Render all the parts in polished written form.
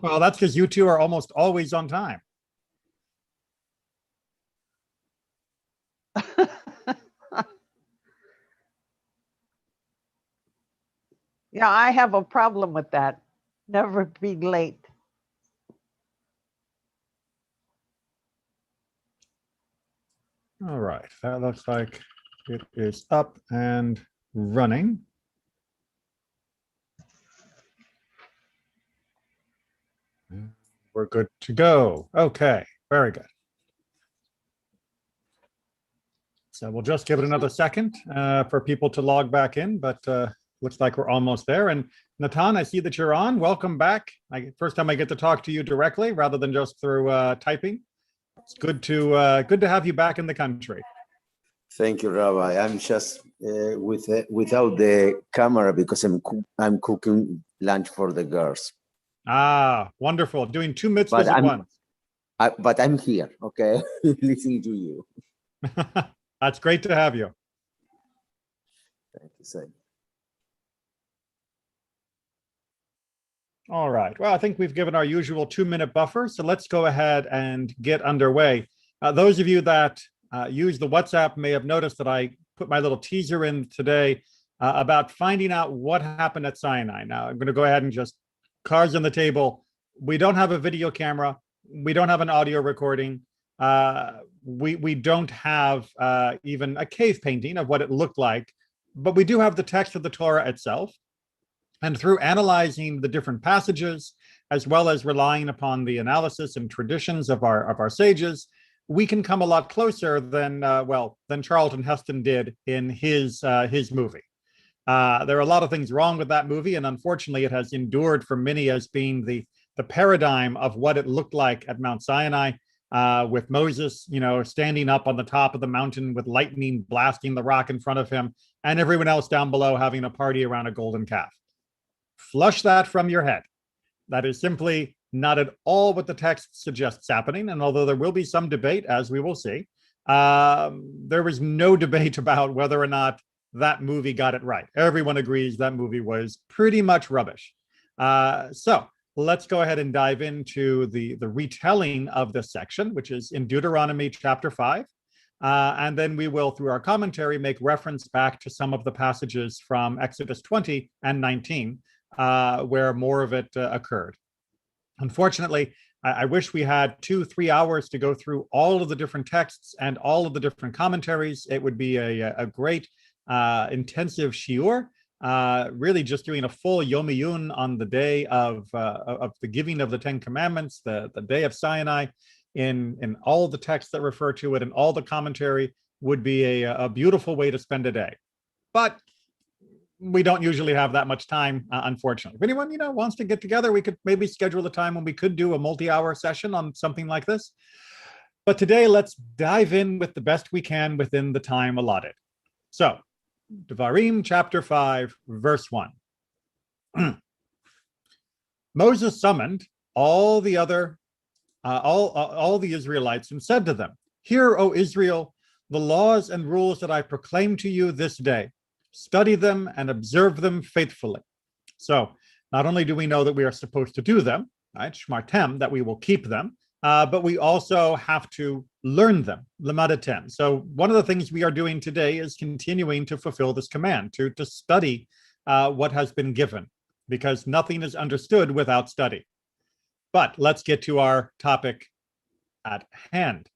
Well, that's because you two are almost always on time. Yeah, I have a problem with that. Never be late. All right, that looks like it is up and running. We're good to go. Okay, very good. So we'll just give it another second for people to log back in, but looks like we're almost there. And Natan, I see that you're on. Welcome back. First time I get to talk to you directly rather than just through typing. It's good to have you back in the country. Thank you, Rabbi. I'm just without the camera because I'm cooking lunch for the girls. Ah, wonderful. Doing two mitzvahs at once. But I'm here, okay, listening to you. That's great to have you. Thank you, sir. All right. Well, I think we've given our usual 2-minute buffer, so let's go ahead and get underway. Those of you that use the WhatsApp may have noticed that I put my little teaser in today about finding out what happened at Sinai. Now, I'm going to go ahead and just cards on the table. We don't have a video camera. We don't have an audio recording. We don't have even a cave painting of what it looked like, but we do have the text of the Torah itself. And through analyzing the different passages, as well as relying upon the analysis and traditions of our sages, we can come a lot closer than Charlton Heston did in his movie. There are a lot of things wrong with that movie, and unfortunately, it has endured for many as being the paradigm of what it looked like at Mount Sinai, with Moses, standing up on the top of the mountain with lightning blasting the rock in front of him, and everyone else down below having a party around a golden calf. Flush that from your head. That is simply not at all what the text suggests happening. And although there will be some debate, as we will see, there was no debate about whether or not that movie got it right. Everyone agrees that movie was pretty much rubbish. So let's go ahead and dive into the retelling of this section, which is in Deuteronomy chapter 5. And then we will, through our commentary, make reference back to some of the passages from Exodus 20 and 19, where more of it occurred. Unfortunately, I wish we had 2-3 hours to go through all of the different texts and all of the different commentaries. It would be a great intensive shiur, really just doing a full Yom Iyun on the day of the giving of the Ten Commandments, the day of Sinai, in all the texts that refer to it and all the commentary would be a beautiful way to spend a day. But we don't usually have that much time, unfortunately. If anyone wants to get together, we could maybe schedule a time when we could do a multi-hour session on something like this. But today, let's dive in with the best we can within the time allotted. So, Devarim chapter 5, verse 1. Moses summoned all the Israelites and said to them, "Hear, O Israel, the laws and rules that I proclaim to you this day. Study them and observe them faithfully." So not only do we know that we are supposed to do them, right, shmartem, that we will keep them, but we also have to learn them, lemadatem. So one of the things we are doing today is continuing to fulfill this command, to study what has been given, because nothing is understood without study. But let's get to our topic at hand.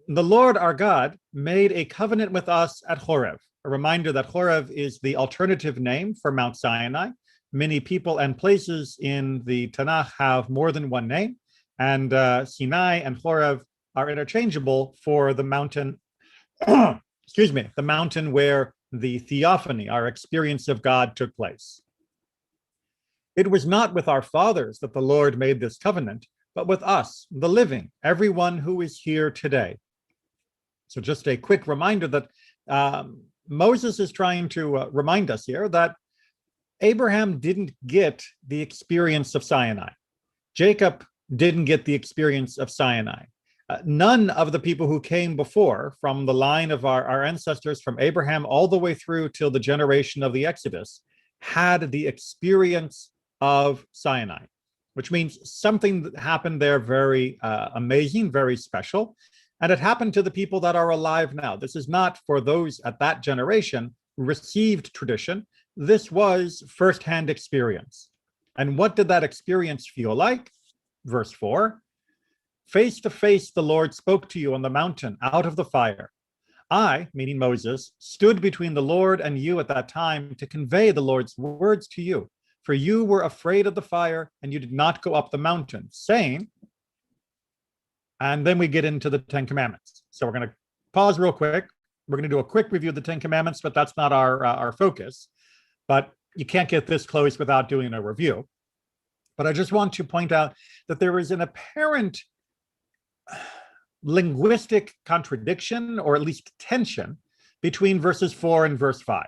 The Lord our God made a covenant with us at Horeb. A reminder that Horeb is the alternative name for Mount Sinai. Many people and places in the Tanakh have more than one name, and Sinai and Horeb are interchangeable for the mountain, excuse me, the mountain where the theophany, our experience of God, took place. It was not with our fathers that the Lord made this covenant, but with us, the living, everyone who is here today. So just a quick reminder that Moses is trying to remind us here that Abraham didn't get the experience of Sinai. Jacob didn't get the experience of Sinai. None of the people who came before, from the line of our ancestors, from Abraham all the way through till the generation of the Exodus, had the experience of Sinai. which means something that happened there very amazing, very special. And it happened to the people that are alive now. This is not for those at that generation received tradition. This was firsthand experience. And what did that experience feel like? Verse 4, face to face the Lord spoke to you on the mountain out of the fire. I, meaning Moses, stood between the Lord and you at that time to convey the Lord's words to you. For you were afraid of the fire and you did not go up the mountain, saying, and then we get into the Ten Commandments. So we're going to pause real quick. We're going to do a quick review of the Ten Commandments, but that's not our focus. But you can't get this close without doing a review. But I just want to point out that there is an apparent linguistic contradiction, or at least tension, between verses 4 and verse 5.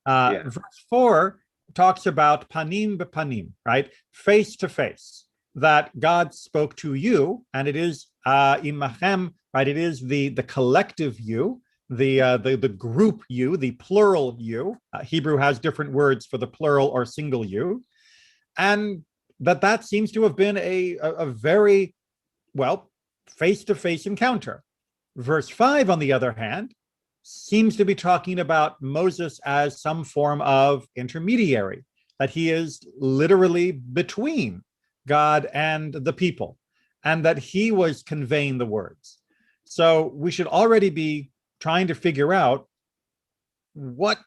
Verse 4 talks about panim bepanim, right? Face to face, that God spoke to you, and it is imachem, right? It is the collective you, the group you, the plural you. Hebrew has different words for the plural or single you, and that seems to have been a very, well, face-to-face encounter. Verse 5, on the other hand, seems to be talking about Moses as some form of intermediary, that he is literally between God and the people, and that he was conveying the words. So we should already be trying to figure out, what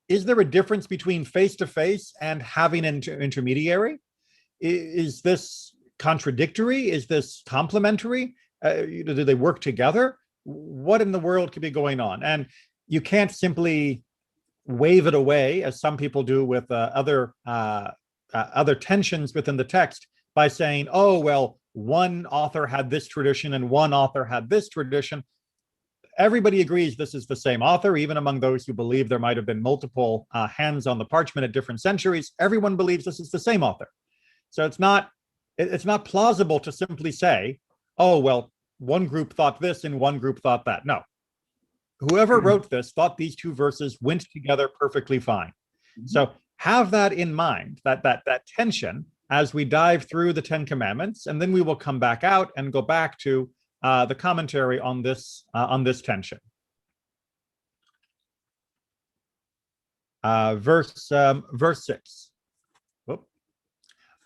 is there a difference between face-to-face and having an intermediary? Is this contradictory? Is this complementary? Do they work together? What in the world could be going on? And you can't simply wave it away, as some people do with other tensions within the text, by saying, oh, well, one author had this tradition and one author had this tradition. Everybody agrees this is the same author, even among those who believe there might have been multiple hands on the parchment at different centuries. Everyone believes this is the same author. So it's not plausible to simply say, oh, well, one group thought this and one group thought that. No. Whoever wrote this thought these two verses went together perfectly fine. So have that in mind, that tension, as we dive through the Ten Commandments, and then we will come back out and go back to the commentary on this tension. Verse 6.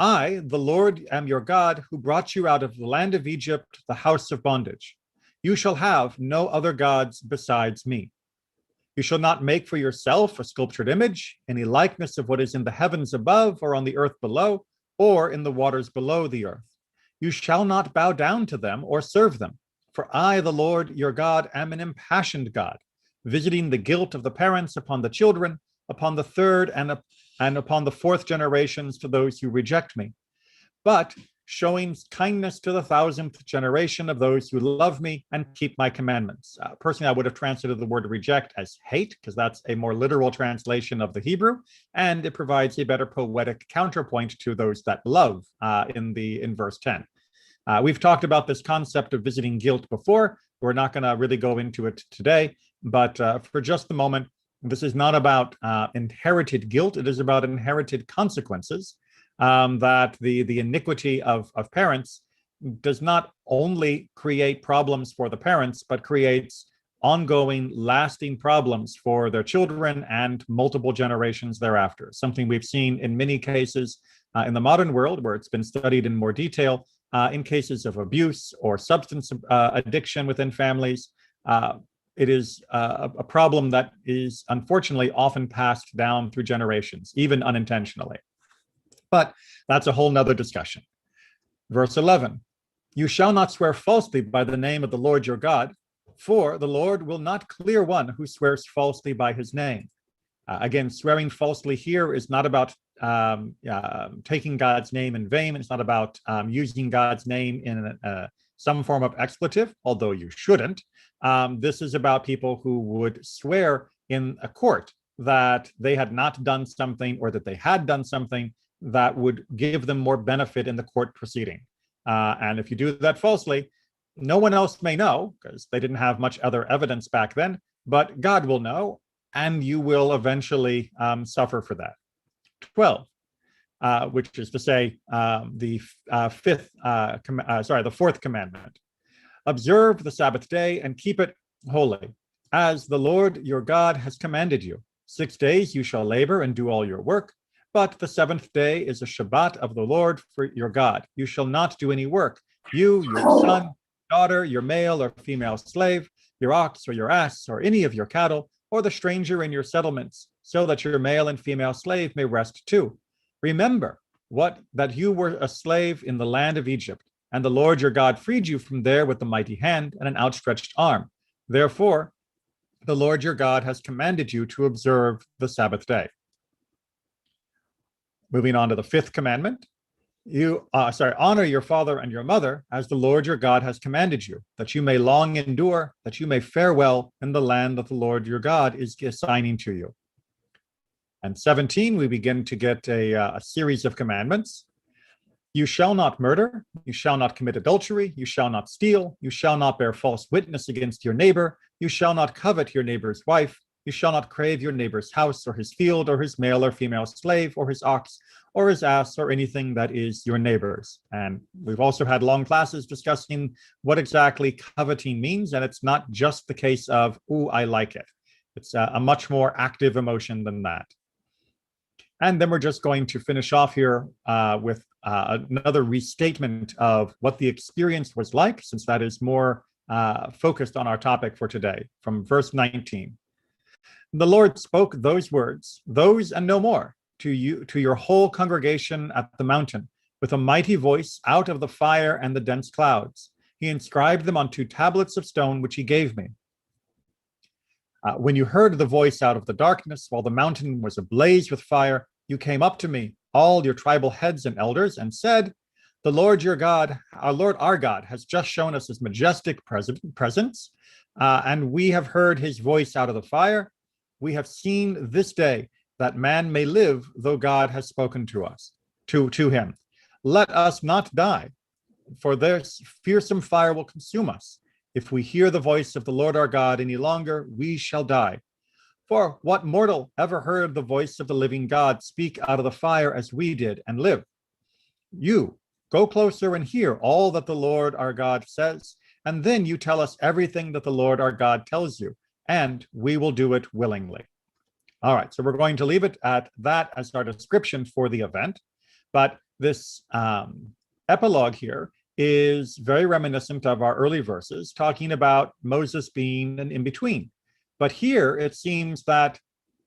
I, the Lord, am your God, who brought you out of the land of Egypt, the house of bondage. You shall have no other gods besides me. You shall not make for yourself a sculptured image, any likeness of what is in the heavens above, or on the earth below, or in the waters below the earth. You shall not bow down to them or serve them. For I, the Lord, your God, am an impassioned God, visiting the guilt of the parents upon the children, upon the third and upon the fourth generations to those who reject me, but showing kindness to the 1,000th generation of those who love me and keep my commandments. Personally, I would have translated the word reject as hate, because that's a more literal translation of the Hebrew, and it provides a better poetic counterpoint to those that love in verse 10. We've talked about this concept of visiting guilt before. We're not going to really go into it today, but for just the moment, this is not about inherited guilt. It is about inherited consequences, that the iniquity of parents does not only create problems for the parents, but creates ongoing, lasting problems for their children and multiple generations thereafter. Something we've seen in many cases in the modern world, where it's been studied in more detail, in cases of abuse or substance addiction within families. It is a problem that is unfortunately often passed down through generations, even unintentionally. But that's a whole nother discussion. Verse 11, you shall not swear falsely by the name of the Lord your God, for the Lord will not clear one who swears falsely by his name. Again, swearing falsely here is not about taking God's name in vain. It's not about using God's name in some form of expletive, although you shouldn't. This is about people who would swear in a court that they had not done something, or that they had done something that would give them more benefit in the court proceeding. And if you do that falsely, no one else may know, because they didn't have much other evidence back then, but God will know, and you will eventually suffer for that. 12, which is to say the fourth commandment. Observe the Sabbath day and keep it holy, as the Lord your God has commanded you. 6 days you shall labor and do all your work, but the seventh day is a Shabbat of the Lord for your God. You shall not do any work, you, your son, daughter, your male or female slave, your ox or your ass, or any of your cattle, or the stranger in your settlements, so that your male and female slave may rest too. Remember that you were a slave in the land of Egypt, and the Lord your God freed you from there with a mighty hand and an outstretched arm. Therefore, the Lord your God has commanded you to observe the Sabbath day. Moving on to the fifth commandment. Honor your father and your mother as the Lord your God has commanded you, that you may long endure, that you may fare well in the land that the Lord your God is assigning to you. And 17, we begin to get a series of commandments. You shall not murder, you shall not commit adultery, you shall not steal, you shall not bear false witness against your neighbor, you shall not covet your neighbor's wife, you shall not crave your neighbor's house or his field or his male or female slave or his ox or his ass or anything that is your neighbor's. And we've also had long classes discussing what exactly coveting means, and it's not just the case of, ooh, I like it. It's a much more active emotion than that. And then we're just going to finish off here with another restatement of what the experience was like, since that is more focused on our topic for today, from verse 19. The Lord spoke those words, those and no more, to your whole congregation at the mountain, with a mighty voice out of the fire and the dense clouds. He inscribed them on 2 tablets of stone, which he gave me. When you heard the voice out of the darkness, while the mountain was ablaze with fire, you came up to me, all your tribal heads and elders, and said, the Lord your God, our God, has just shown us his majestic presence, and we have heard his voice out of the fire. We have seen this day that man may live, though God has spoken to us, to him. Let us not die, for this fearsome fire will consume us. If we hear the voice of the Lord our God any longer, we shall die. For what mortal ever heard the voice of the living God speak out of the fire as we did and live? You, go closer and hear all that the Lord our God says, and then you tell us everything that the Lord our God tells you, and we will do it willingly. All right, so we're going to leave it at that as our description for the event. But this epilogue here is very reminiscent of our early verses, talking about Moses being an in-between. But here it seems that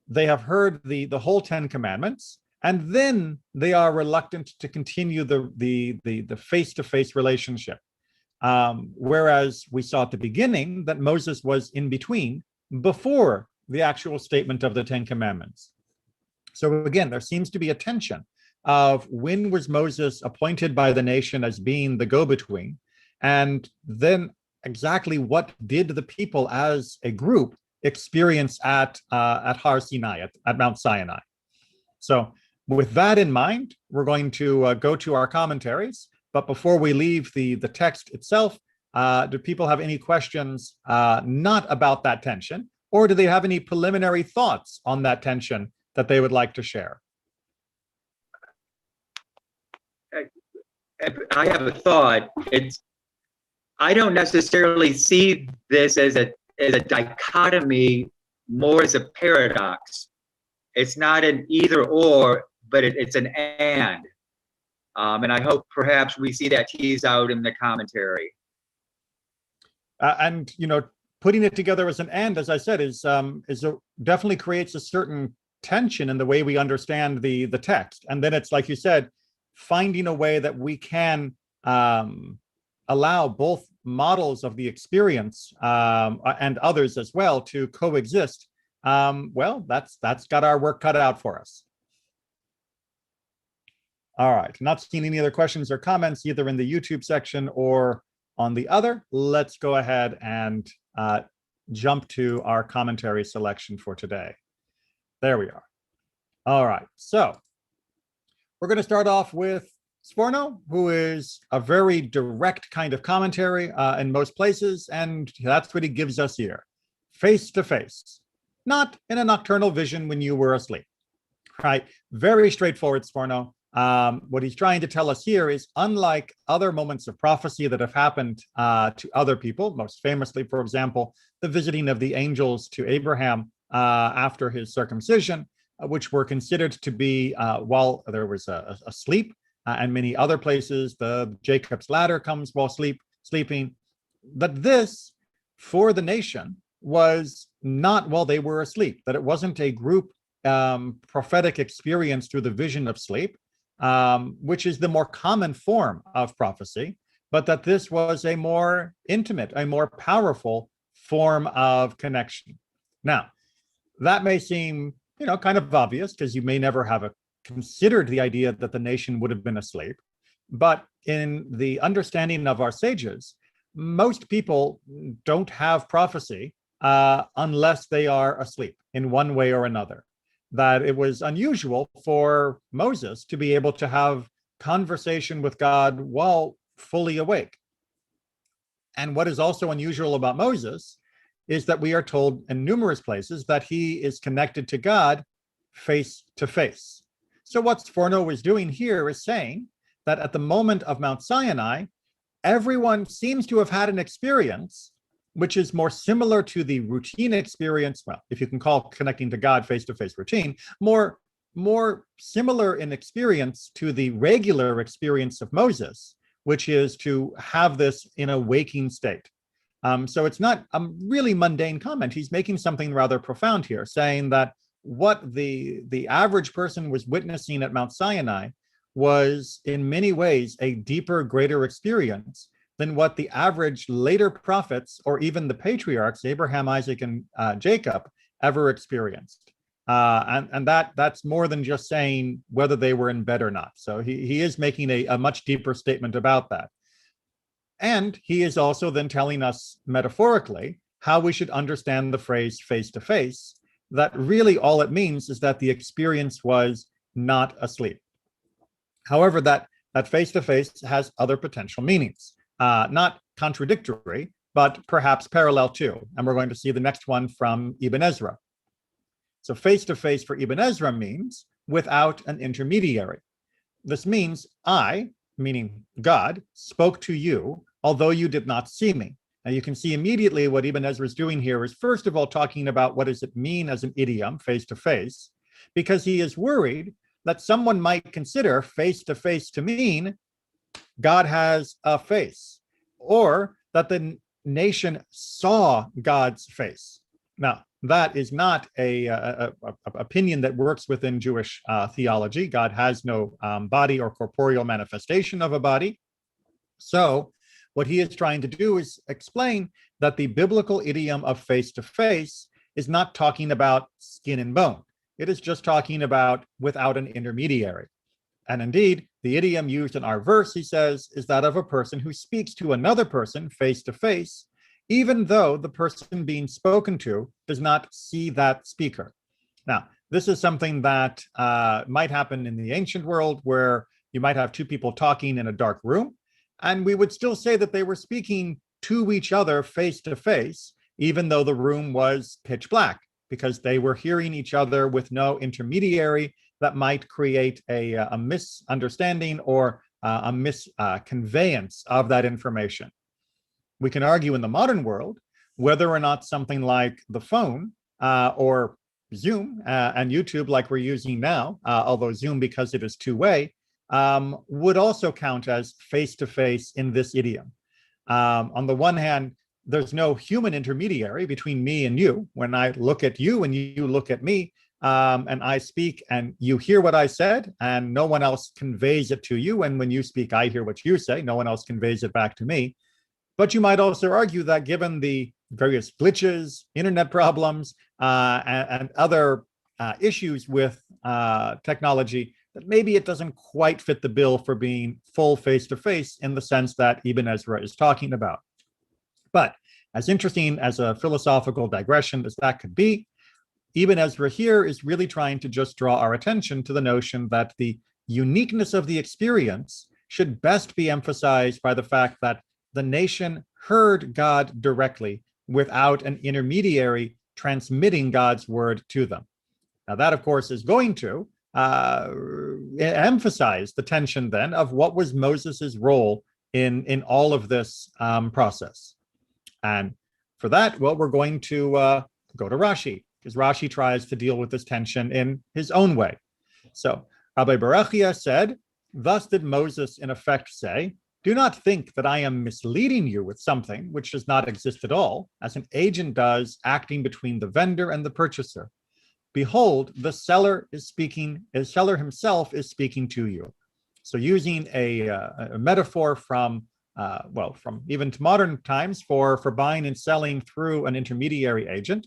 they have heard the whole 10 commandments, and then they are reluctant to continue the face-to-face relationship. Whereas we saw at the beginning that Moses was in between before the actual statement of the 10 commandments. So again, there seems to be a tension of when was Moses appointed by the nation as being the go-between, and then exactly what did the people as a group experience at Har Sinai, at Mount Sinai. So with that in mind, we're going to go to our commentaries. But before we leave the text itself, do people have any questions not about that tension, or do they have any preliminary thoughts on that tension that they would like to share? I have a thought. I don't necessarily see this as a dichotomy, more as a paradox. It's not an either or, but it's an and. And I hope perhaps we see that teased out in the commentary. And putting it together as an and, as I said, definitely creates a certain tension in the way we understand the text. And then it's like you said, finding a way that we can allow both models of the experience and others as well to coexist. Well, that's got our work cut out for us. All right, not seeing any other questions or comments either in the YouTube section or on the other. Let's go ahead and jump to our commentary selection for today. There we are. All right, so we're going to start off with Sforno, who is a very direct kind of commentary in most places, and that's what he gives us here, face to face, not in a nocturnal vision when you were asleep. Right, very straightforward, Sforno. What he's trying to tell us here is, unlike other moments of prophecy that have happened to other people, most famously, for example, the visiting of the angels to Abraham after his circumcision, which were considered to be while there was a sleep, and many other places, the Jacob's ladder comes while sleeping. But this, for the nation, was not while they were asleep, that it wasn't a group prophetic experience through the vision of sleep, which is the more common form of prophecy, but that this was a more intimate, a more powerful form of connection. Now, that may seem, kind of obvious, because you may never have considered the idea that the nation would have been asleep. But in the understanding of our sages, most people don't have prophecy unless they are asleep in one way or another. That it was unusual for Moses to be able to have conversation with God while fully awake. And what is also unusual about Moses is that we are told in numerous places that he is connected to God face to face. So what Sforno is doing here is saying that at the moment of Mount Sinai, everyone seems to have had an experience which is more similar to the routine experience, well, if you can call connecting to God face-to-face routine, more similar in experience to the regular experience of Moses, which is to have this in a waking state. So it's not a really mundane comment. He's making something rather profound here, saying that what the average person was witnessing at Mount Sinai was in many ways a deeper, greater experience than what the average later prophets or even the patriarchs, Abraham, Isaac, and Jacob, ever experienced. And that's more than just saying whether they were in bed or not. So he is making a much deeper statement about that. And he is also then telling us metaphorically how we should understand the phrase face to face, that really all it means is that the experience was not asleep. However, that face to face has other potential meanings, not contradictory, but perhaps parallel too. And we're going to see the next one from Ibn Ezra. So face to face for Ibn Ezra means without an intermediary. This means I, meaning God, spoke to you, although you did not see me. Now you can see immediately what Ibn Ezra is doing here is first of all talking about what does it mean as an idiom, face to face, because he is worried that someone might consider face to face to mean God has a face, or that the nation saw God's face. Now, that is not a opinion that works within Jewish theology. God has no body or corporeal manifestation of a body. So what he is trying to do is explain that the biblical idiom of face to face is not talking about skin and bone. It is just talking about without an intermediary. And indeed, the idiom used in our verse, he says, is that of a person who speaks to another person face to face, even though the person being spoken to does not see that speaker. Now, this is something that might happen in the ancient world where you might have two people talking in a dark room, and we would still say that they were speaking to each other face to face, even though the room was pitch black, because they were hearing each other with no intermediary that might create a misunderstanding or a misconveyance of that information. We can argue in the modern world whether or not something like the phone or Zoom and YouTube like we're using now, although Zoom, because it is two-way, would also count as face-to-face in this idiom. On the one hand, there's no human intermediary between me and you. When I look at you and you look at me, and I speak and you hear what I said and no one else conveys it to you. And when you speak, I hear what you say. No one else conveys it back to me. But you might also argue that given the various glitches, internet problems, and other issues with technology, that maybe it doesn't quite fit the bill for being full face-to-face in the sense that Ibn Ezra is talking about. But as interesting as a philosophical digression as that could be, Ibn Ezra here is really trying to just draw our attention to the notion that the uniqueness of the experience should best be emphasized by the fact that the nation heard God directly without an intermediary transmitting God's word to them. Now that, of course, is going to emphasize the tension then of what was Moses's role in all of this process. And for that, well, we're going to go to Rashi, because Rashi tries to deal with this tension in his own way. So Rabbi Berechia said, thus did Moses in effect say, do not think that I am misleading you with something which does not exist at all, as an agent does acting between the vendor and the purchaser. Behold, the seller is speaking, the seller himself is speaking to you. So using a metaphor from, from even to modern times for buying and selling through an intermediary agent,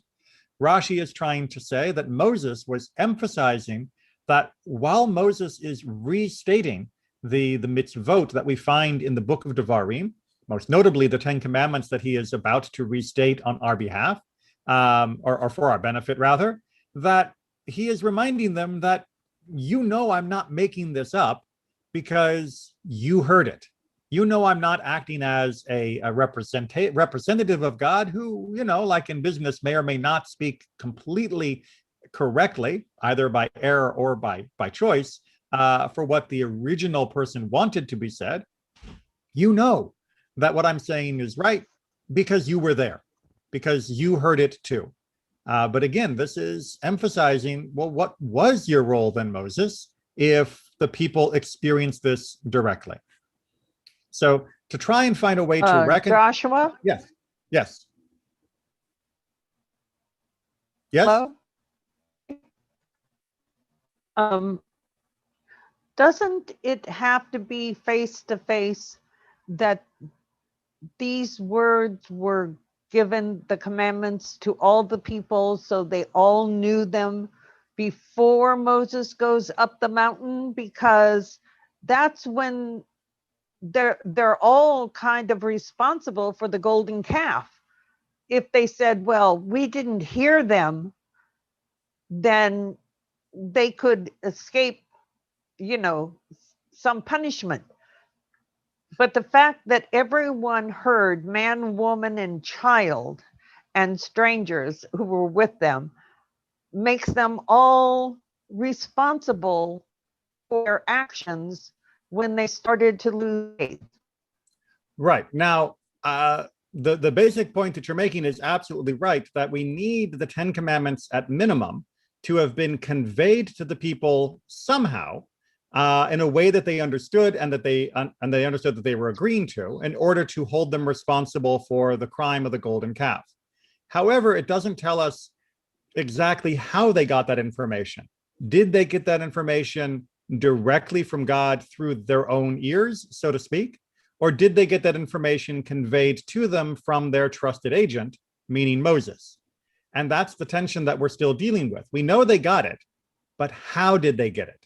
Rashi is trying to say that Moses was emphasizing that while Moses is restating the mitzvot that we find in the book of Devarim, most notably the 10 commandments that he is about to restate on our behalf, or for our benefit rather, that he is reminding them that, I'm not making this up because you heard it. I'm not acting as a representative of God who, like in business, may or may not speak completely correctly, either by error or by choice, for what the original person wanted to be said. That what I'm saying is right because you were there, because you heard it too. But again, this is emphasizing, well, what was your role then, Moses, if the people experienced this directly? So to try and find a way to reckon. Joshua? Yes. Hello? Doesn't it have to be face to face that these words were given, the commandments, to all the people so they all knew them before Moses goes up the mountain? Because that's when they're all kind of responsible for the golden calf. If they said, well, we didn't hear them, then they could escape, some punishment. But the fact that everyone heard, man, woman, and child, and strangers who were with them, makes them all responsible for their actions when they started to lose faith. Right. Now, the basic point that you're making is absolutely right, that we need the 10 commandments at minimum to have been conveyed to the people somehow in a way that they understood and that they understood that they were agreeing to, in order to hold them responsible for the crime of the golden calf. However, it doesn't tell us exactly how they got that information. Did they get that information directly from God through their own ears, so to speak? Or did they get that information conveyed to them from their trusted agent, meaning Moses? And that's the tension that we're still dealing with. We know they got it, but how did they get it?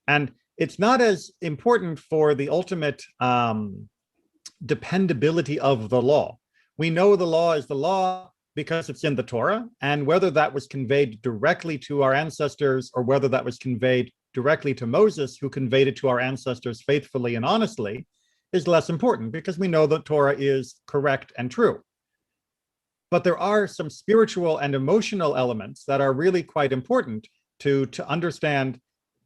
And it's not as important for the ultimate dependability of the law. We know the law is the law because it's in the Torah, and whether that was conveyed directly to our ancestors or whether that was conveyed directly to Moses, who conveyed it to our ancestors faithfully and honestly, is less important, because we know that Torah is correct and true. But there are some spiritual and emotional elements that are really quite important to understand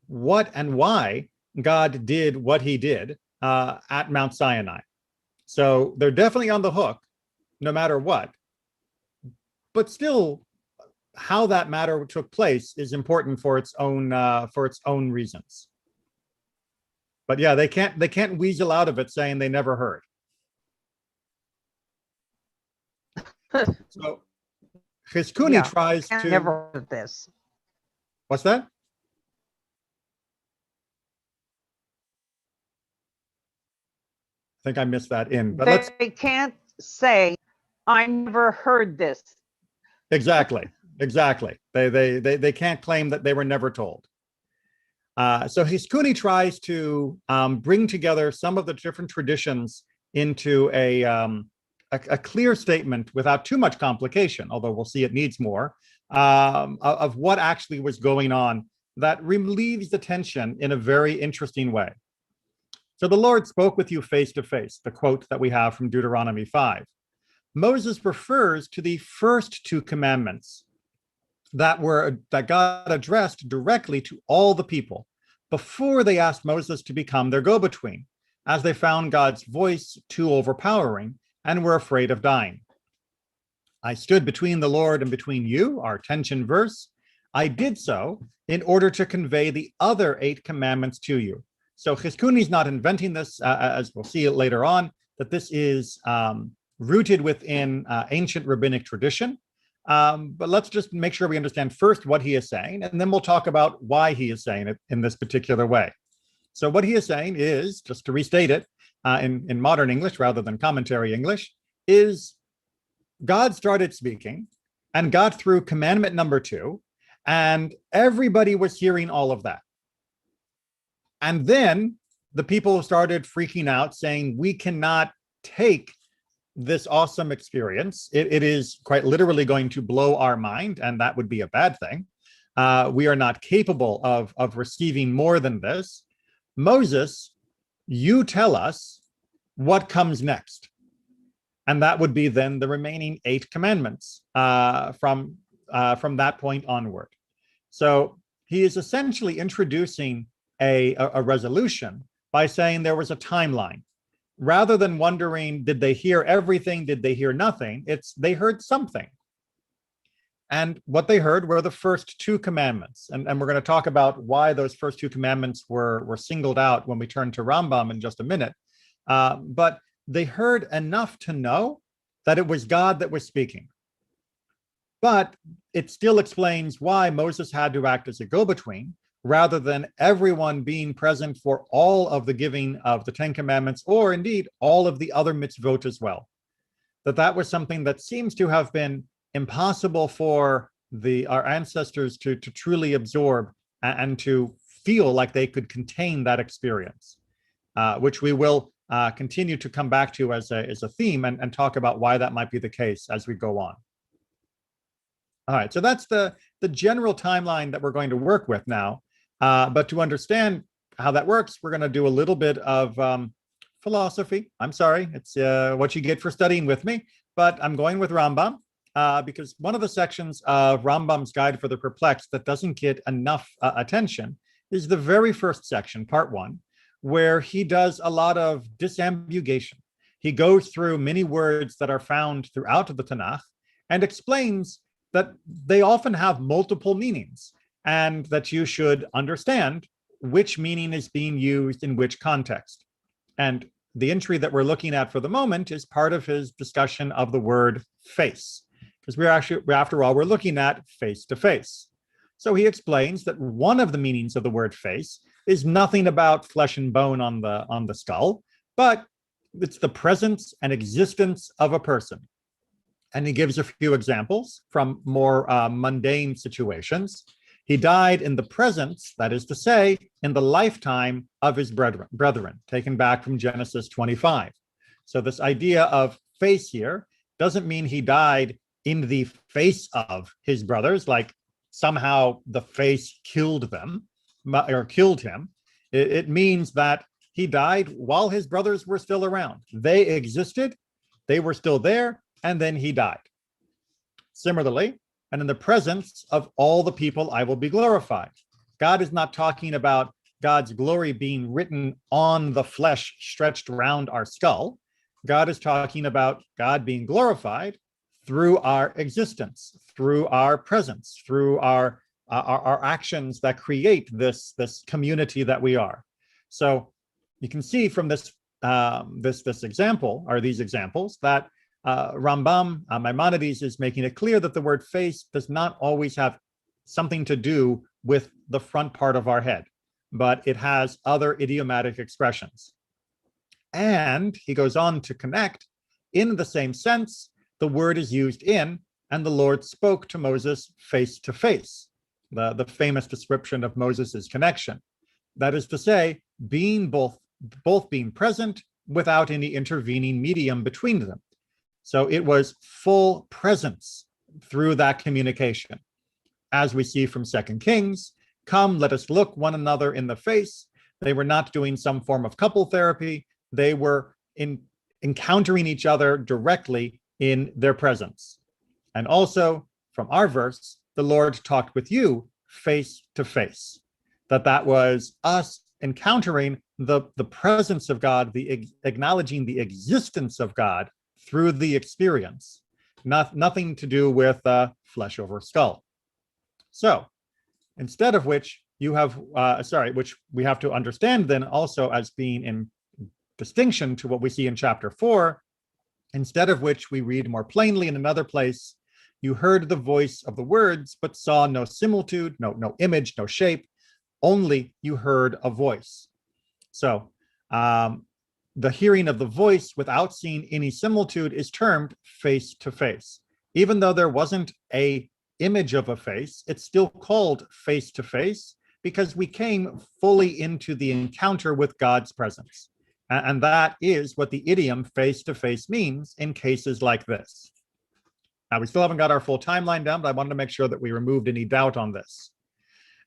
what and why God did what he did at Mount Sinai. So they're definitely on the hook, no matter what. But still, how that matter took place is important for its own reasons. But yeah, they can't weasel out of it saying they never heard. So Chizkuni tries to. Never heard this. What's that? I think I missed that in. But they can't say, I never heard this. Exactly. They can't claim that they were never told. So Chizkuni tries to bring together some of the different traditions into a clear statement without too much complication, although we'll see it needs more, of what actually was going on that relieves the tension in a very interesting way. So the Lord spoke with you face to face, the quote that we have from Deuteronomy 5. Moses refers to the first two commandments that God addressed directly to all the people before they asked Moses to become their go-between, as they found God's voice too overpowering and were afraid of dying. I stood between the Lord and between you, our tension verse. I did so in order to convey the other 8 commandments to you. So Chizkuni is not inventing this, as we'll see it later on, that this is rooted within ancient rabbinic tradition. But let's just make sure we understand first what he is saying, and then we'll talk about why he is saying it in this particular way. So what he is saying is, just to restate it in modern English rather than commentary English, is God started speaking and got through commandment number 2, and everybody was hearing all of that. And then the people started freaking out, saying, we cannot take this awesome experience. It is quite literally going to blow our mind, and that would be a bad thing. We are not capable of receiving more than this. Moses, you tell us what comes next. And that would be then the remaining 8 commandments from that point onward. So he is essentially introducing a resolution by saying there was a timeline. Rather than wondering, did they hear everything? Did they hear nothing? It's they heard something. And what they heard were the first 2 commandments. And we're going to talk about why those first 2 commandments were singled out when we turn to Rambam in just a minute. But they heard enough to know that it was God that was speaking. But it still explains why Moses had to act as a go-between, rather than everyone being present for all of the giving of the 10 commandments, or indeed all of the other mitzvot as well. That was something that seems to have been impossible for our ancestors to truly absorb and to feel like they could contain that experience, which we will continue to come back to as a theme and talk about why that might be the case as we go on. All right, so that's the general timeline that we're going to work with now. But to understand how that works, we're going to do a little bit of philosophy. I'm sorry, it's what you get for studying with me, but I'm going with Rambam because one of the sections of Rambam's Guide for the Perplexed that doesn't get enough attention is the very first section, part 1, where he does a lot of disambiguation. He goes through many words that are found throughout the Tanakh and explains that they often have multiple meanings, and that you should understand which meaning is being used in which context. And the entry that we're looking at for the moment is part of his discussion of the word face, because after all, we're looking at face to face. So he explains that one of the meanings of the word face is nothing about flesh and bone on the skull, but it's the presence and existence of a person. And he gives a few examples from more mundane situations. He died in the presence, that is to say, in the lifetime of his brethren, taken back from Genesis 25. So this idea of face here doesn't mean he died in the face of his brothers, like somehow the face killed them or killed him. It means that he died while his brothers were still around. They existed, they were still there, and then he died. Similarly, and in the presence of all the people, I will be glorified. God is not talking about God's glory being written on the flesh stretched around our skull. God is talking about God being glorified through our existence, through our presence, through our actions that create this community that we are. So you can see from this example, or these examples, that Rambam, Maimonides, is making it clear that the word face does not always have something to do with the front part of our head, but it has other idiomatic expressions. And he goes on to connect, in the same sense, the word is used in, and the Lord spoke to Moses face to face, the famous description of Moses's connection. That is to say, being both being present without any intervening medium between them. So it was full presence through that communication. As we see from 2 Kings, come, let us look one another in the face. They were not doing some form of couple therapy. They were encountering each other directly in their presence. And also from our verse, the Lord talked with you face to face. That was us encountering the presence of God, acknowledging the existence of God through the experience, nothing to do with flesh over skull. So instead of which you have, which we have to understand then also as being in distinction to what we see in chapter 4, instead of which we read more plainly in another place, you heard the voice of the words, but saw no similitude, no image, no shape, only you heard a voice. So the hearing of the voice without seeing any similitude is termed face to face. Even though there wasn't a image of a face, it's still called face to face because we came fully into the encounter with God's presence. And that is what the idiom face to face means in cases like this. Now, we still haven't got our full timeline down, but I wanted to make sure that we removed any doubt on this.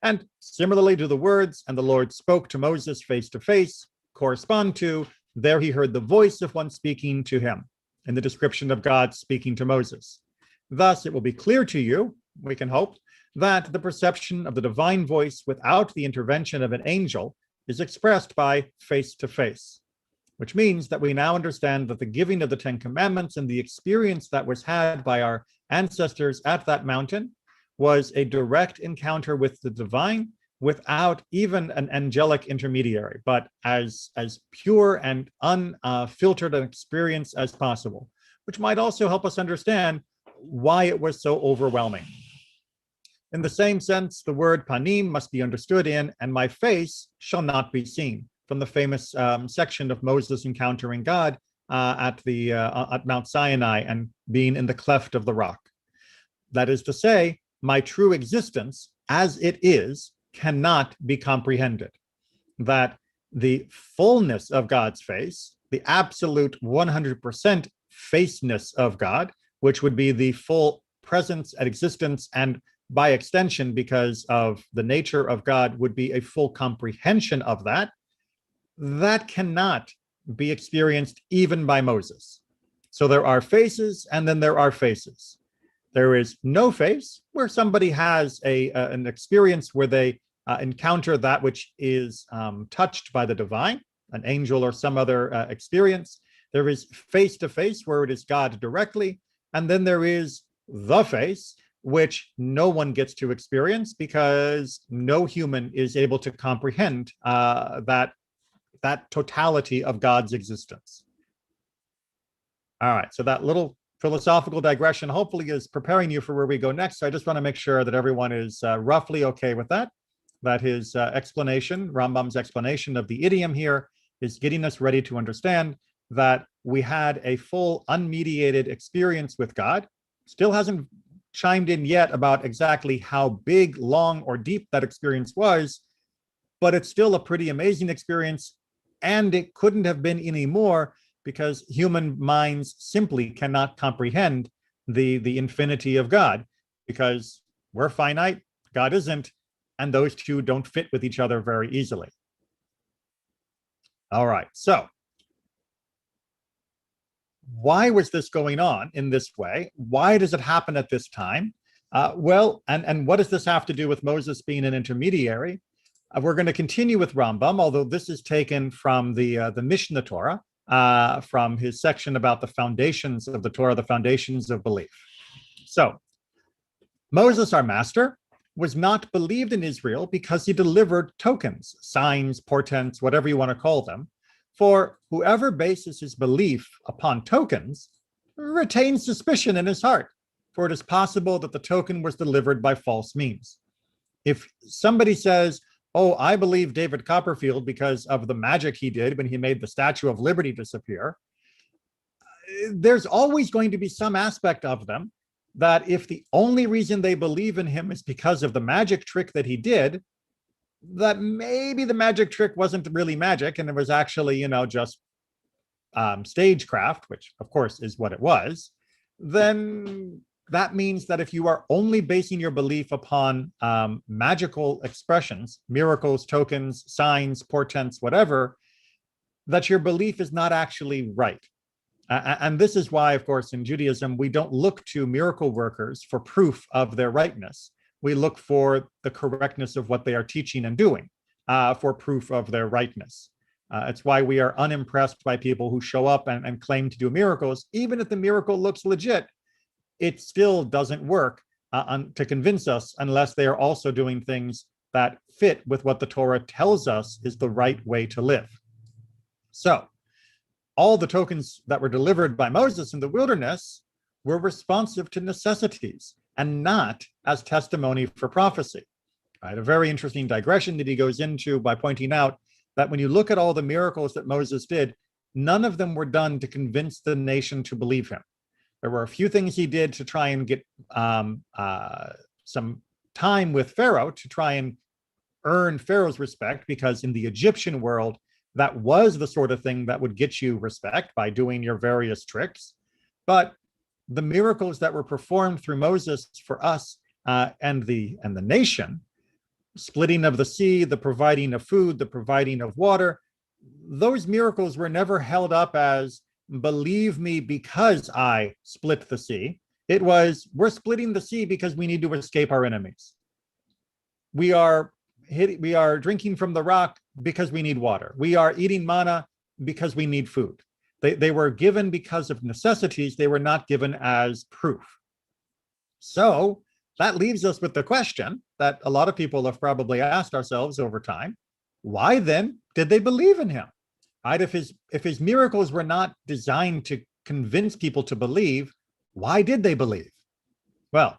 And similarly to the words, and the Lord spoke to Moses face to face, correspond to, there he heard the voice of one speaking to him, in the description of God speaking to Moses. Thus, it will be clear to you, we can hope, that the perception of the divine voice without the intervention of an angel is expressed by face to face, which means that we now understand that the giving of the Ten Commandments and the experience that was had by our ancestors at that mountain was a direct encounter with the divine without even an angelic intermediary, but as pure and unfiltered an experience as possible, which might also help us understand why it was so overwhelming. In the same sense, the word panim must be understood in, and my face shall not be seen, from the famous section of Moses encountering God at Mount Sinai and being in the cleft of the rock. That is to say, my true existence as it is cannot be comprehended. That the fullness of God's face, the absolute 100% faceness of God, which would be the full presence and existence, and by extension, because of the nature of God, would be a full comprehension of that, that cannot be experienced even by Moses. So there are faces, and then there are faces. There is no face where somebody has an experience where they encounter that which is touched by the divine, an angel or some other experience. There is face to face where it is God directly. And then there is the face, which no one gets to experience because no human is able to comprehend that totality of God's existence. All right, so that little philosophical digression hopefully is preparing you for where we go next. So I just want to make sure that everyone is roughly okay with that his explanation, Rambam's explanation of the idiom here, is getting us ready to understand that we had a full unmediated experience with God. Still hasn't chimed in yet about exactly how big, long, or deep that experience was, but it's still a pretty amazing experience, and it couldn't have been any more because human minds simply cannot comprehend the infinity of God, because we're finite, God isn't, and those two don't fit with each other very easily. All right, so why was this going on in this way? Why does it happen at this time? Well, and what does this have to do with Moses being an intermediary? We're going to continue with Rambam, although this is taken from the Mishnah Torah, from his section about the foundations of the Torah, the foundations of belief. So, Moses, our master, was not believed in Israel because he delivered tokens, signs, portents, whatever you want to call them. For whoever bases his belief upon tokens retains suspicion in his heart, for it is possible that the token was delivered by false means. If somebody says, oh, I believe David Copperfield because of the magic he did when he made the Statue of Liberty disappear, there's always going to be some aspect of them that if the only reason they believe in him is because of the magic trick that he did, that maybe the magic trick wasn't really magic and it was actually, just stagecraft, which of course is what it was, then that means that if you are only basing your belief upon magical expressions, miracles, tokens, signs, portents, whatever, that your belief is not actually right. And this is why, of course, in Judaism, we don't look to miracle workers for proof of their rightness. we look for the correctness of what they are teaching and doing for proof of their rightness. It's why we are unimpressed by people who show up and claim to do miracles. Even if the miracle looks legit, it still doesn't work to convince us unless they are also doing things that fit with what the Torah tells us is the right way to live. So all the tokens that were delivered by Moses in the wilderness were responsive to necessities and not as testimony for prophecy. Right? A very interesting digression that he goes into by pointing out that when you look at all the miracles that Moses did, none of them were done to convince the nation to believe him. There were a few things he did to try and get some time with Pharaoh to try and earn Pharaoh's respect, because in the Egyptian world, that was the sort of thing that would get you respect by doing your various tricks. But the miracles that were performed through Moses for us and the nation, splitting of the sea, the providing of food, the providing of water, those miracles were never held up as, believe me because I split the sea. It was, we're splitting the sea because we need to escape our enemies. We are drinking from the rock because we need water. We are eating manna because we need food. They were given because of necessities. They were not given as proof. So that leaves us with the question that a lot of people have probably asked ourselves over time: why then did they believe in him? Right? If his miracles were not designed to convince people to believe, why did they believe? Well,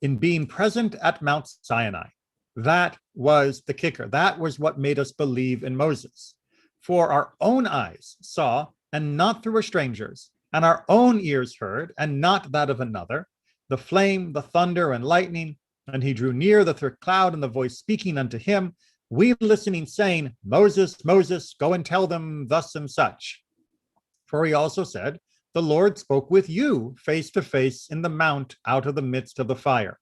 in being present at Mount Sinai, that was the kicker. That was what made us believe in Moses. For our own eyes saw, and not through a stranger's, and our own ears heard, and not that of another, the flame, the thunder, and lightning, and he drew near the thick cloud, and the voice speaking unto him, we listening, saying, Moses, Moses, go and tell them thus and such. For he also said, the Lord spoke with you face to face in the mount out of the midst of the fire.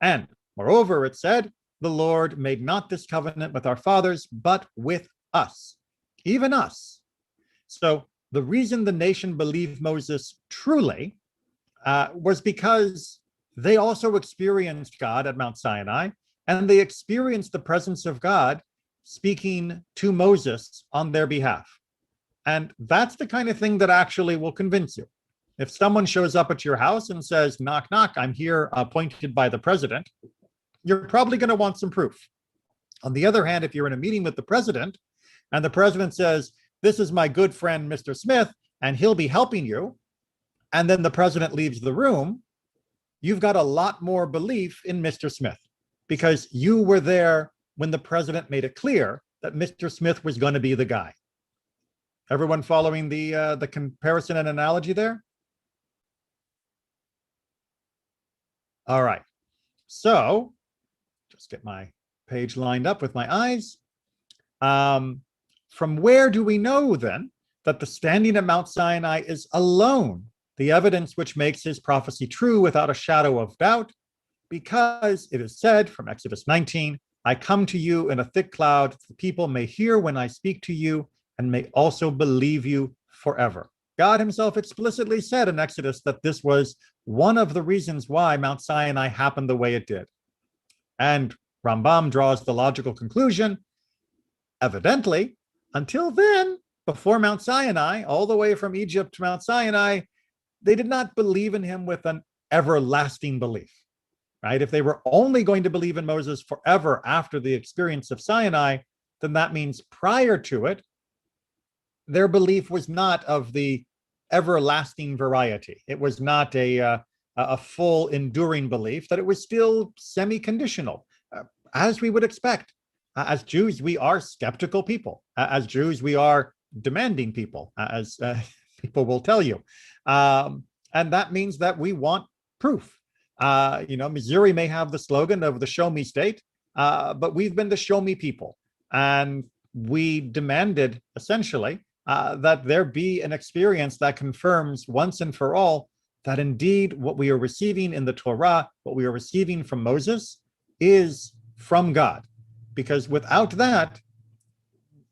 And moreover, it said, the Lord made not this covenant with our fathers, but with us, even us. So the reason the nation believed Moses truly was because they also experienced God at Mount Sinai, and they experienced the presence of God speaking to Moses on their behalf. And that's the kind of thing that actually will convince you. If someone shows up at your house and says, knock, knock, I'm here appointed by the president, you're probably going to want some proof. On the other hand, if you're in a meeting with the president and the president says, this is my good friend, Mr. Smith, and he'll be helping you, and then the president leaves the room, you've got a lot more belief in Mr. Smith because you were there when the president made it clear that Mr. Smith was going to be the guy. Everyone following the comparison and analogy there? All right. So just get my page lined up with my eyes. From where do we know then that the standing at Mount Sinai is alone the evidence which makes his prophecy true without a shadow of doubt? Because it is said from Exodus 19, I come to you in a thick cloud, that the people may hear when I speak to you and may also believe you forever. God himself explicitly said in Exodus that this was one of the reasons why Mount Sinai happened the way it did. And Rambam draws the logical conclusion, evidently, until then, before Mount Sinai, all the way from Egypt to Mount Sinai, they did not believe in him with an everlasting belief, right? If they were only going to believe in Moses forever after the experience of Sinai, then that means prior to it, their belief was not of the everlasting variety. It was not a full enduring belief, that it was still semi-conditional, as we would expect. As Jews, we are skeptical people. As Jews, we are demanding people, as people will tell you. And that means that we want proof. Missouri may have the slogan of the show me state, but we've been the show me people. And we demanded, essentially, that there be an experience that confirms once and for all that indeed what we are receiving in the Torah, what we are receiving from Moses, is from God. Because without that,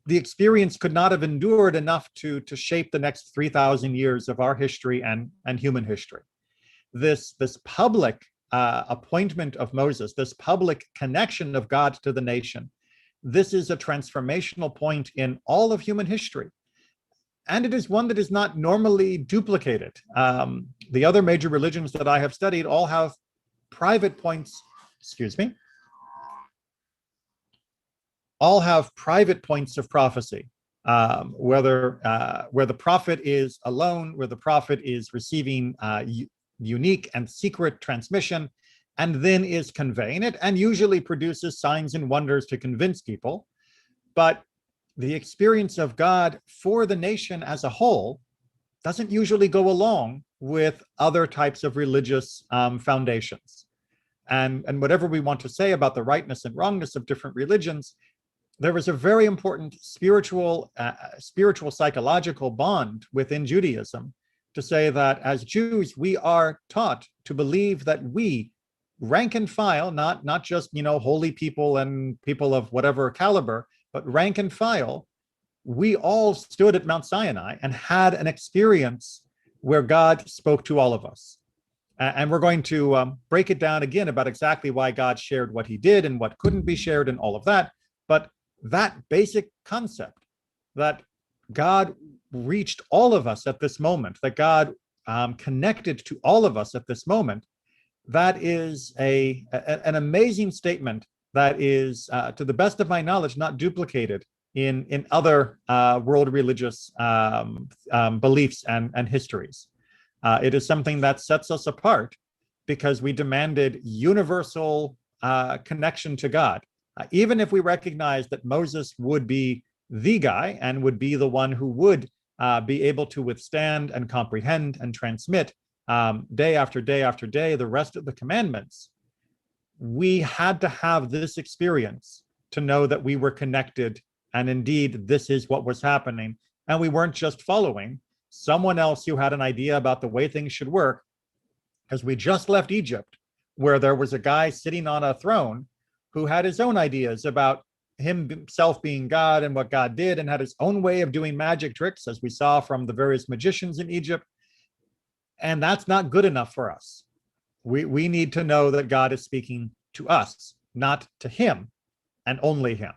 the experience could not have endured enough to shape the next 3,000 years of our history and human history. This public appointment of Moses, this public connection of God to the nation, this is a transformational point in all of human history. And it is one that is not normally duplicated. The other major religions that I have studied all have private points, all have private points of prophecy, where the prophet is alone, where the prophet is receiving unique and secret transmission, and then is conveying it, and usually produces signs and wonders to convince people. But the experience of God for the nation as a whole doesn't usually go along with other types of religious foundations. And whatever we want to say about the rightness and wrongness of different religions, there is a very important spiritual psychological bond within Judaism to say that as Jews, we are taught to believe that we, rank and file, not just, holy people and people of whatever caliber, but rank and file, we all stood at Mount Sinai and had an experience where God spoke to all of us. And we're going to break it down again about exactly why God shared what he did and what couldn't be shared and all of that. But that basic concept that God reached all of us at this moment, that God connected to all of us at this moment, that is an amazing statement that is, to the best of my knowledge, not duplicated in other world religious beliefs and histories. It is something that sets us apart because we demanded universal connection to God. Even if we recognize that Moses would be the guy and would be the one who would be able to withstand and comprehend and transmit day after day after day the rest of the commandments, we had to have this experience to know that we were connected, and indeed this is what was happening, and we weren't just following someone else who had an idea about the way things should work, because we just left Egypt, where there was a guy sitting on a throne who had his own ideas about himself being God and what God did, and had his own way of doing magic tricks, as we saw from the various magicians in Egypt. And that's not good enough for us. We need to know that God is speaking to us, not to him and only him.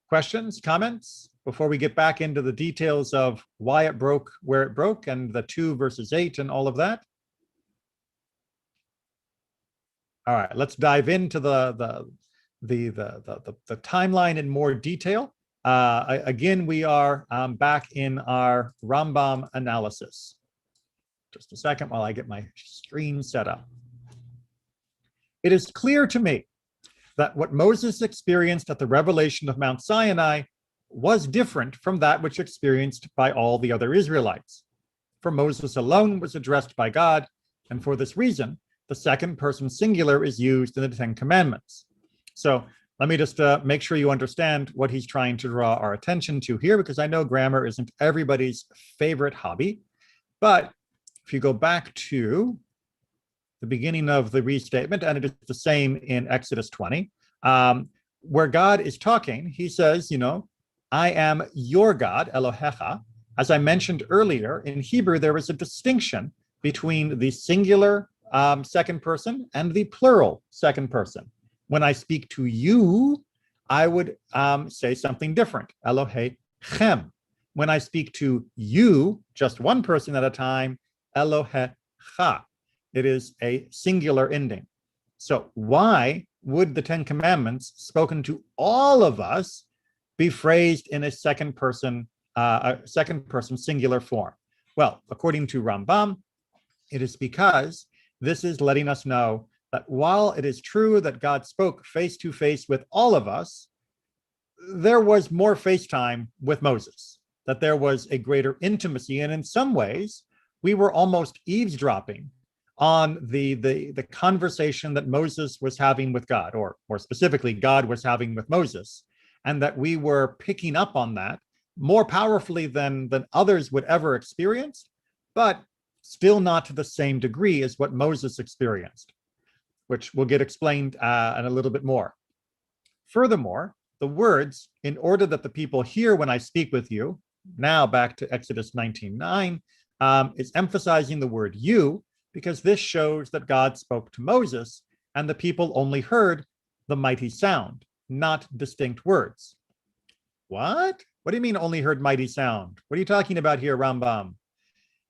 Questions, comments, before we get back into the details of why it broke where it broke and the 2 verses 8 and all of that? All right, let's dive into the timeline in more detail. Again, we are back in our Rambam analysis. Just a second while I get my screen set up. It is clear to me that what Moses experienced at the revelation of Mount Sinai was different from that which experienced by all the other Israelites. For Moses alone was addressed by God, and for this reason, the second person singular is used in the 10 Commandments. So let me just make sure you understand what he's trying to draw our attention to here, because I know grammar isn't everybody's favorite hobby. But if you go back to the beginning of the restatement, and it is the same in Exodus 20, where God is talking, he says, I am your God, Elohecha. As I mentioned earlier, in Hebrew, there is a distinction between the singular second person and the plural second person. When I speak to you, I would say something different, Elohechem. When I speak to you, just one person at a time, Elohecha. It is a singular ending. So why would the 10 Commandments spoken to all of us be phrased in a second person singular form? Well, according to Rambam, it is because this is letting us know that while it is true that God spoke face to face with all of us, there was more FaceTime with Moses, that there was a greater intimacy. And in some ways, we were almost eavesdropping on the conversation that Moses was having with God, or more specifically, God was having with Moses, and that we were picking up on that more powerfully than others would ever experience, but still not to the same degree as what Moses experienced, which will get explained in a little bit more. Furthermore, the words, in order that the people hear when I speak with you, now back to Exodus 19:9, is emphasizing the word you, because this shows that God spoke to Moses and the people only heard the mighty sound, not distinct words. What? What do you mean only heard mighty sound? What are you talking about here, Rambam?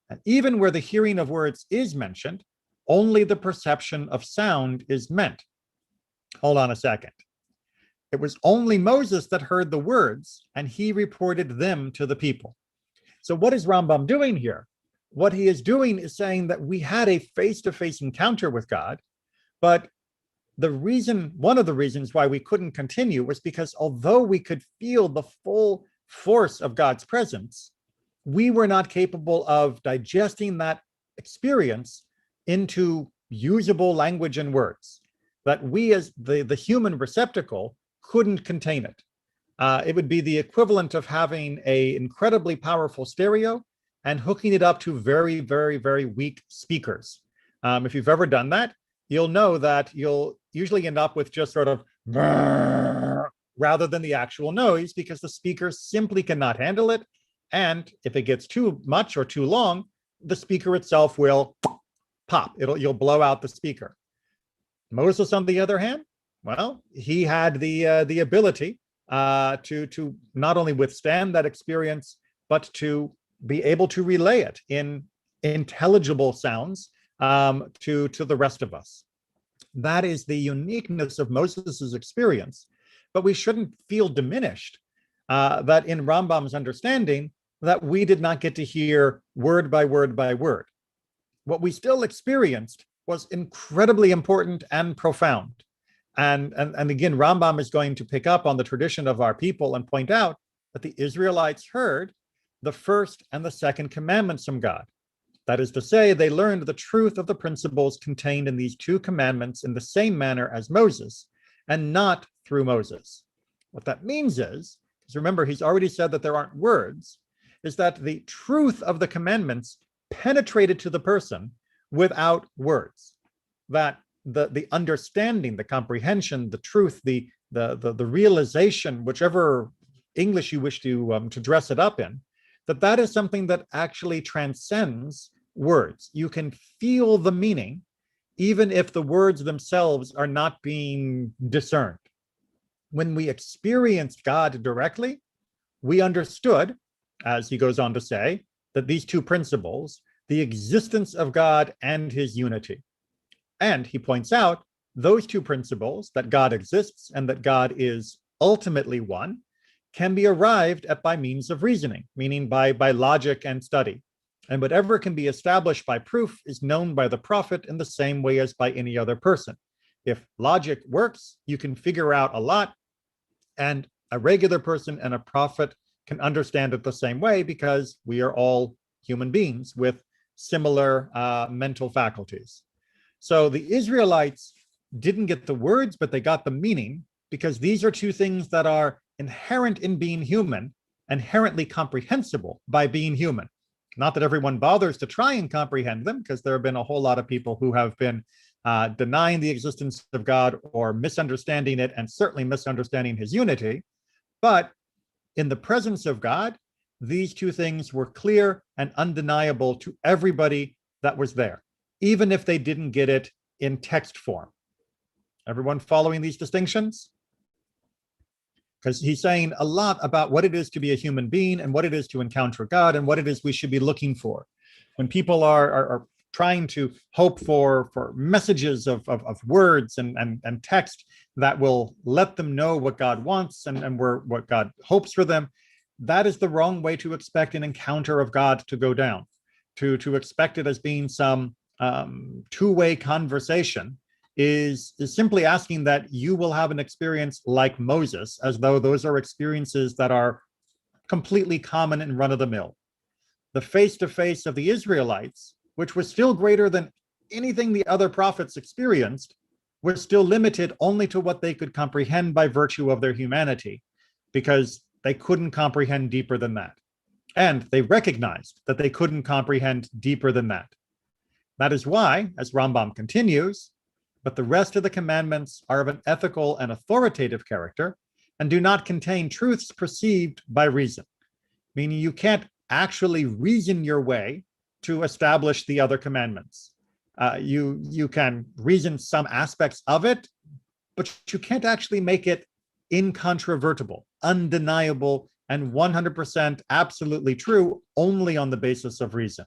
And even where the hearing of words is mentioned, only the perception of sound is meant. Hold on a second. It was only Moses that heard the words, and he reported them to the people. So what is Rambam doing here? What he is doing is saying that we had a face-to-face encounter with God, but one of the reasons why we couldn't continue was because although we could feel the full force of God's presence, we were not capable of digesting that experience into usable language and words, that we as the human receptacle couldn't contain it. It would be the equivalent of having an incredibly powerful stereo and hooking it up to very, very, very weak speakers. If you've ever done that, you'll know that you'll usually end up with just sort of rather than the actual noise, because the speaker simply cannot handle it. And if it gets too much or too long, the speaker itself will pop. You'll blow out the speaker. Moses, on the other hand, well, he had the ability to not only withstand that experience, but to be able to relay it in intelligible sounds to the rest of us. That is the uniqueness of Moses's experience. But we shouldn't feel diminished that in Rambam's understanding that we did not get to hear word by word by word. What we still experienced was incredibly important and profound. And again, Rambam is going to pick up on the tradition of our people and point out that the Israelites heard the first and the second commandments from God. That is to say, they learned the truth of the principles contained in these two commandments in the same manner as Moses, and not through Moses. What that means is, because remember, he's already said that there aren't words, is that the truth of the commandments penetrated to the person without words. That the understanding, the comprehension, the truth, the realization, whichever English you wish to dress it up in, that is something that actually transcends words. You can feel the meaning, even if the words themselves are not being discerned. When we experienced God directly, we understood, as he goes on to say, that these two principles, the existence of God and his unity. And he points out those two principles, that God exists and that God is ultimately one, can be arrived at by means of reasoning, meaning by logic and study. And whatever can be established by proof is known by the prophet in the same way as by any other person. If logic works, you can figure out a lot, and a regular person and a prophet can understand it the same way, because we are all human beings with similar mental faculties. So the Israelites didn't get the words, but they got the meaning, because these are two things that are inherent in being human, inherently comprehensible by being human. Not that everyone bothers to try and comprehend them, because there have been a whole lot of people who have been denying the existence of God or misunderstanding it, and certainly misunderstanding his unity. But in the presence of God, these two things were clear and undeniable to everybody that was there, even if they didn't get it in text form. Everyone following these distinctions? Because he's saying a lot about what it is to be a human being and what it is to encounter God and what it is we should be looking for. When people are trying to hope for messages of words and text that will let them know what God wants and what God hopes for them, that is the wrong way to expect an encounter of God to go down. To expect it as being some two-way conversation is simply asking that you will have an experience like Moses, as though those are experiences that are completely common and run-of-the-mill. The face-to-face of the Israelites, which was still greater than anything the other prophets experienced, was still limited only to what they could comprehend by virtue of their humanity, because they couldn't comprehend deeper than that. And they recognized that they couldn't comprehend deeper than that. That is why, as Rambam continues, but the rest of the commandments are of an ethical and authoritative character and do not contain truths perceived by reason, meaning you can't actually reason your way to establish the other commandments. You can reason some aspects of it, but you can't actually make it incontrovertible, undeniable, and 100% absolutely true only on the basis of reason.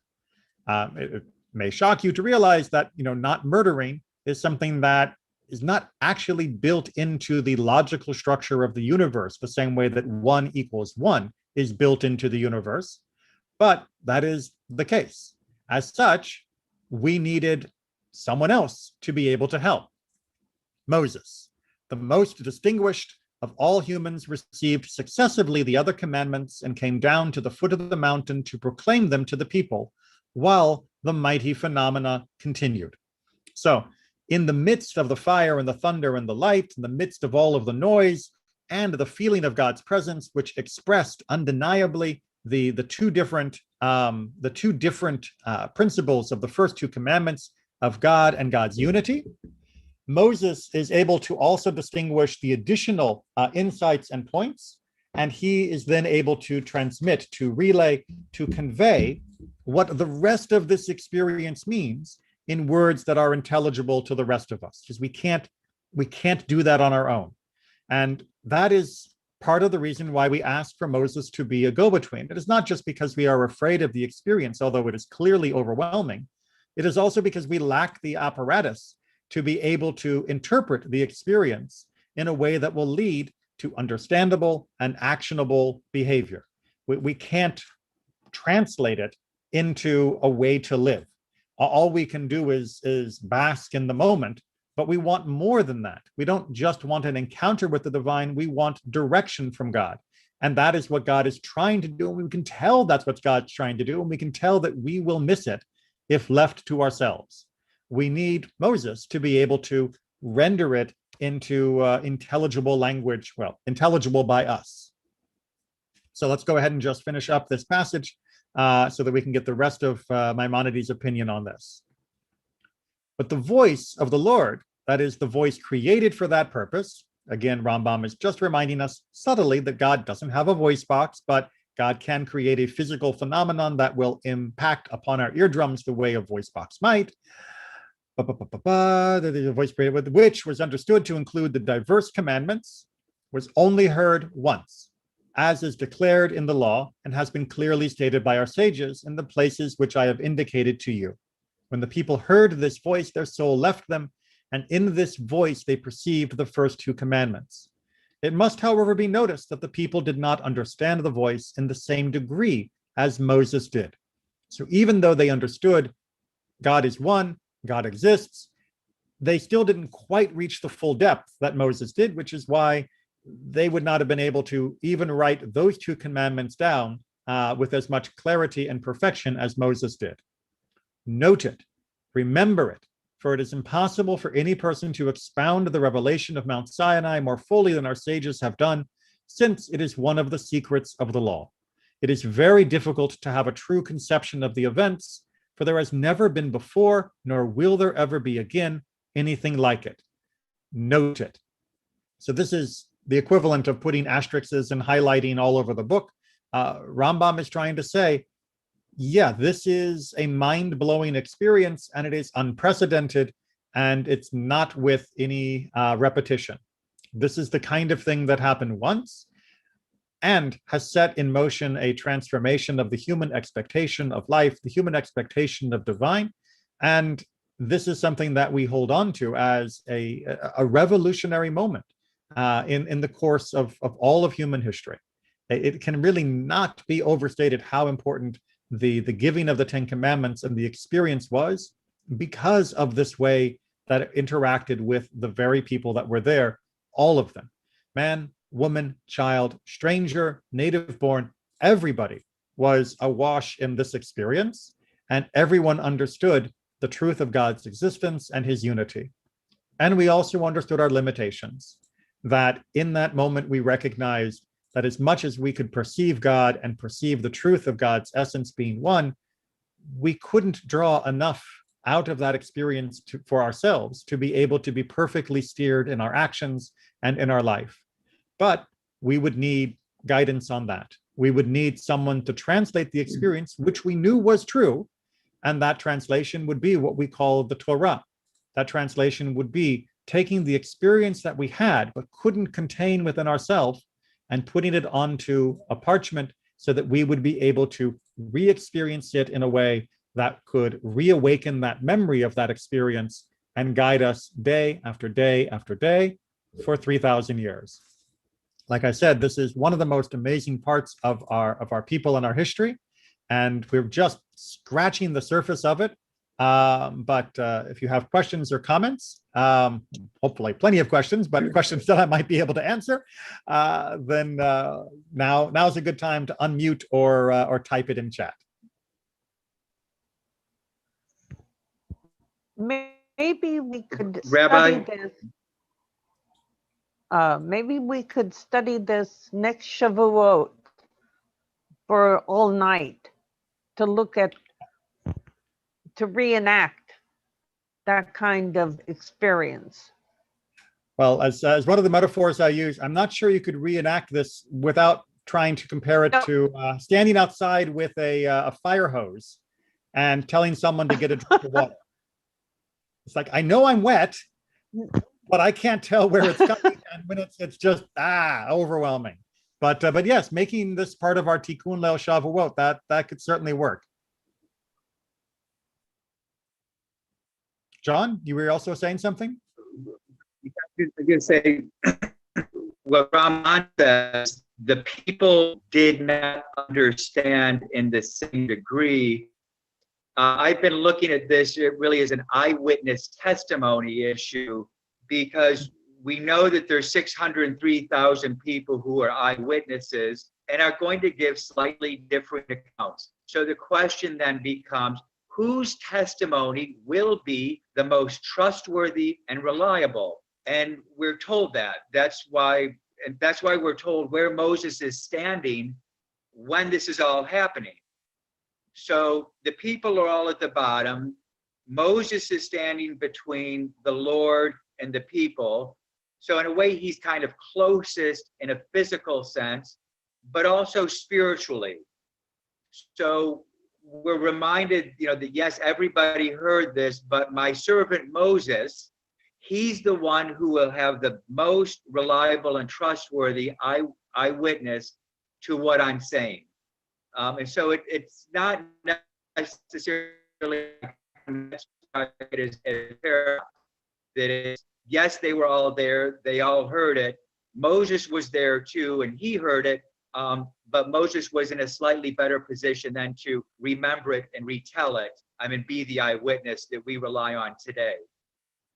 It may shock you to realize that, not murdering is something that is not actually built into the logical structure of the universe, the same way that 1 = 1 is built into the universe. But that is the case. As such, we needed someone else to be able to help. Moses, the most distinguished of all humans, received successively the other commandments and came down to the foot of the mountain to proclaim them to the people while the mighty phenomena continued. So, in the midst of the fire and the thunder and the light, in the midst of all of the noise and the feeling of God's presence, which expressed undeniably the two different principles of the first 2 commandments of God and God's unity, Moses is able to also distinguish the additional insights and points, and he is then able to transmit, to relay, to convey what the rest of this experience means in words that are intelligible to the rest of us, because we can't do that on our own. And that is part of the reason why we ask for Moses to be a go-between. It is not just because we are afraid of the experience, although it is clearly overwhelming. It is also because we lack the apparatus to be able to interpret the experience in a way that will lead to understandable and actionable behavior. We can't translate it into a way to live. All we can do is bask in the moment, but we want more than that. We don't just want an encounter with the divine, we want direction from God. And that is what God is trying to do. And we can tell that's what God's trying to do. And we can tell that we will miss it if left to ourselves. We need Moses to be able to render it into intelligible language, intelligible by us. So let's go ahead and just finish up this passage so that we can get the rest of Maimonides' opinion on this. But the voice of the Lord, that is the voice created for that purpose, again, Rambam is just reminding us subtly that God doesn't have a voice box, but God can create a physical phenomenon that will impact upon our eardrums the way a voice box might. The voice created with which was understood to include the diverse commandments, was only heard once, as is declared in the law and has been clearly stated by our sages in the places which I have indicated to you. When the people heard this voice, their soul left them, and in this voice they perceived the first 2 commandments. It must, however, be noticed that the people did not understand the voice in the same degree as Moses did. So even though they understood God is one, God exists, they still didn't quite reach the full depth that Moses did, which is why they would not have been able to even write those 2 commandments down with as much clarity and perfection as Moses did. Note it, remember it, for it is impossible for any person to expound the revelation of Mount Sinai more fully than our sages have done, since it is one of the secrets of the law. It is very difficult to have a true conception of the events, for there has never been before, nor will there ever be again, anything like it. Note it. So this is the equivalent of putting asterisks and highlighting all over the book. Rambam is trying to say, yeah, this is a mind-blowing experience, and it is unprecedented, and it's not with any repetition. This is the kind of thing that happened once and has set in motion a transformation of the human expectation of life, the human expectation of divine. And this is something that we hold on to as a revolutionary moment in the course of all of human history. It can really not be overstated how important the giving of the 10 Commandments and the experience was, because of this way that it interacted with the very people that were there, all of them, man, woman, child, stranger, native born, everybody was awash in this experience, and everyone understood the truth of God's existence and his unity. And we also understood our limitations, that in that moment we recognized that as much as we could perceive God and perceive the truth of God's essence being one, we couldn't draw enough out of that experience for ourselves to be able to be perfectly steered in our actions and in our life. But we would need guidance on that. We would need someone to translate the experience, which we knew was true, And that translation would be what we call the Torah. That translation would be taking the experience that we had but couldn't contain within ourselves and putting it onto a parchment so that we would be able to re-experience it in a way that could reawaken that memory of that experience and guide us day after day after day for 3,000 years. Like I said, this is one of the most amazing parts of our people and our history, and we're just scratching the surface of it. But if you have questions or comments, hopefully plenty of questions, but questions that I might be able to answer, then now's a good time to unmute or type it in chat. Maybe we could Rabbi? study this. Maybe we could study this next Shavuot for all night to look at, to reenact that kind of experience. Well, as one of the metaphors I use, I'm not sure you could reenact this without trying to compare it to standing outside with a fire hose and telling someone to get a drink of water. It's like, I know I'm wet, but I can't tell where it's coming. And when it's just overwhelming. But yes, making this part of our Tikkun Leil Shavuot, that could certainly work. John, you were also saying something? I was say what Raman says, the people did not understand in the same degree. I've been looking at this, it really is an eyewitness testimony issue, because we know that there's 603,000 people who are eyewitnesses and are going to give slightly different accounts. So the question then becomes, whose testimony will be the most trustworthy and reliable? And we're told that. That's why we're told where Moses is standing when this is all happening. So the people are all at the bottom. Moses is standing between the Lord and the people. So in a way, he's kind of closest in a physical sense, but also spiritually. So we're reminded, that yes, everybody heard this, but my servant Moses, he's the one who will have the most reliable and trustworthy eyewitness to what I'm saying. And so it's not necessarily that is, yes, they were all there, they all heard it. Moses was there too, and he heard it, but Moses was in a slightly better position than to remember it and retell it. Be the eyewitness that we rely on today.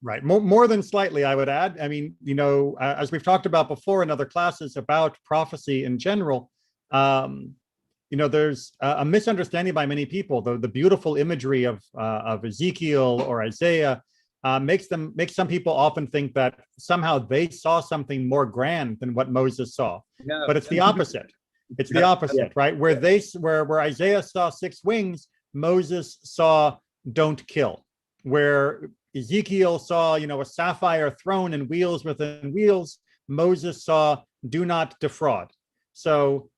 Right, more than slightly, I would add. As we've talked about before in other classes about prophecy in general, there's a misunderstanding by many people. The beautiful imagery of Ezekiel or Isaiah makes some people often think that somehow they saw something more grand than what Moses saw. No. But it's the opposite. It's the opposite, right? Where Isaiah saw 6 wings, Moses saw don't kill. Where Ezekiel saw, a sapphire throne and wheels within wheels, Moses saw do not defraud. So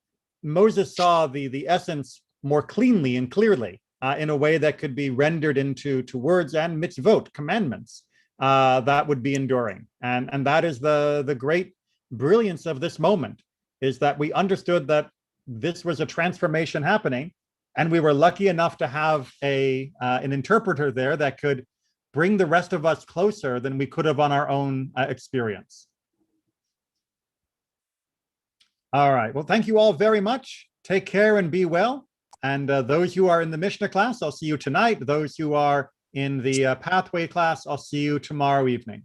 Moses saw the essence more cleanly and clearly in a way that could be rendered into words and mitzvot, commandments that would be enduring. And that is the great brilliance of this moment, is that we understood that this was a transformation happening, and we were lucky enough to have an interpreter there that could bring the rest of us closer than we could have on our own experience. All right. Well, thank you all very much. Take care and be well. And those who are in the Mishnah class, I'll see you tonight. Those who are in the Pathway class, I'll see you tomorrow evening.